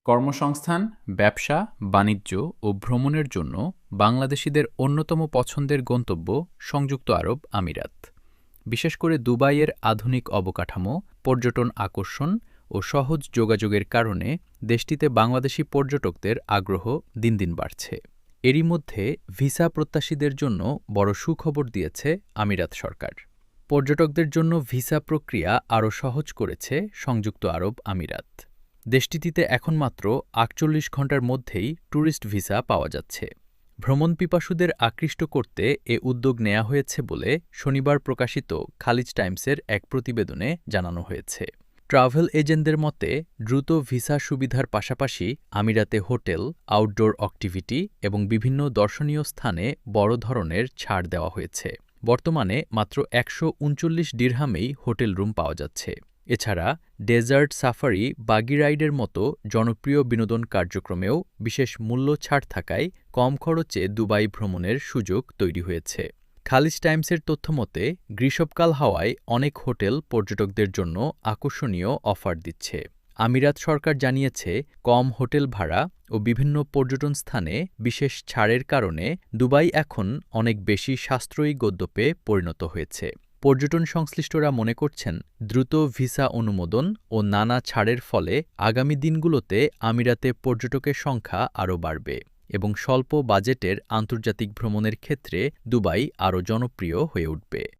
কর্মসংস্থান, ব্যবসা, বাণিজ্য ও ভ্রমণের জন্য বাংলাদেশিদের অন্যতম পছন্দের গন্তব্য সংযুক্ত আরব আমিরাত। বিশেষ করে দুবাইয়ের আধুনিক অবকাঠামো, পর্যটন আকর্ষণ ও সহজ যোগাযোগের কারণে দেশটিতে বাংলাদেশি পর্যটকদের আগ্রহ দিন দিন বাড়ছে। এরই মধ্যে ভিসা প্রত্যাশীদের জন্য বড় সুখবর দিয়েছে আমিরাত সরকার। পর্যটকদের জন্য ভিসা প্রক্রিয়া আরও সহজ করেছে সংযুক্ত আরব আমিরাত। দেশটিতে এখন মাত্র ৪৮ ঘণ্টার মধ্যেই ট্যুরিস্ট ভিসা পাওয়া যাচ্ছে। ভ্রমণপিপাসুদের আকৃষ্ট করতে এ উদ্যোগ নেওয়া হয়েছে বলে শনিবার প্রকাশিত খালিজ টাইমসের এক প্রতিবেদনে জানানো হয়েছে। ট্রাভেল এজেন্টদের মতে, দ্রুত ভিসা সুবিধার পাশাপাশি আমিরাতে হোটেল, আউটডোর অ্যাক্টিভিটি এবং বিভিন্ন দর্শনীয় স্থানে বড় ধরনের ছাড় দেওয়া হয়েছে। বর্তমানে মাত্র ১৩৯ দিরহামেই হোটেল রুম পাওয়া যাচ্ছে। এছাড়া ডেজার্ট সাফারি, বাগি রাইডের মতো জনপ্রিয় বিনোদন কার্যক্রমেও বিশেষ মূল্য ছাড় থাকায় কম খরচে দুবাই ভ্রমণের সুযোগ তৈরি হয়েছে। খালিজ টাইমসের তথ্যমতে, গ্রীষ্মকাল হওয়ায় অনেক হোটেল পর্যটকদের জন্য আকর্ষণীয় অফার দিচ্ছে। আমিরাত সরকার জানিয়েছে, কম হোটেল ভাড়া ও বিভিন্ন পর্যটন স্থানে বিশেষ ছাড়ের কারণে দুবাই এখন অনেক বেশি সাশ্রয়ী গন্তব্যে পরিণত হয়েছে। পর্যটন সংশ্লিষ্টরা মনে করছেন, দ্রুত ভিসা অনুমোদন ও নানা ছাড়ের ফলে আগামী দিনগুলোতে আমিরাতে পর্যটকের সংখ্যা আরও বাড়বে এবং স্বল্প বাজেটের আন্তর্জাতিক ভ্রমণের ক্ষেত্রে দুবাই আরও জনপ্রিয় হয়ে উঠবে।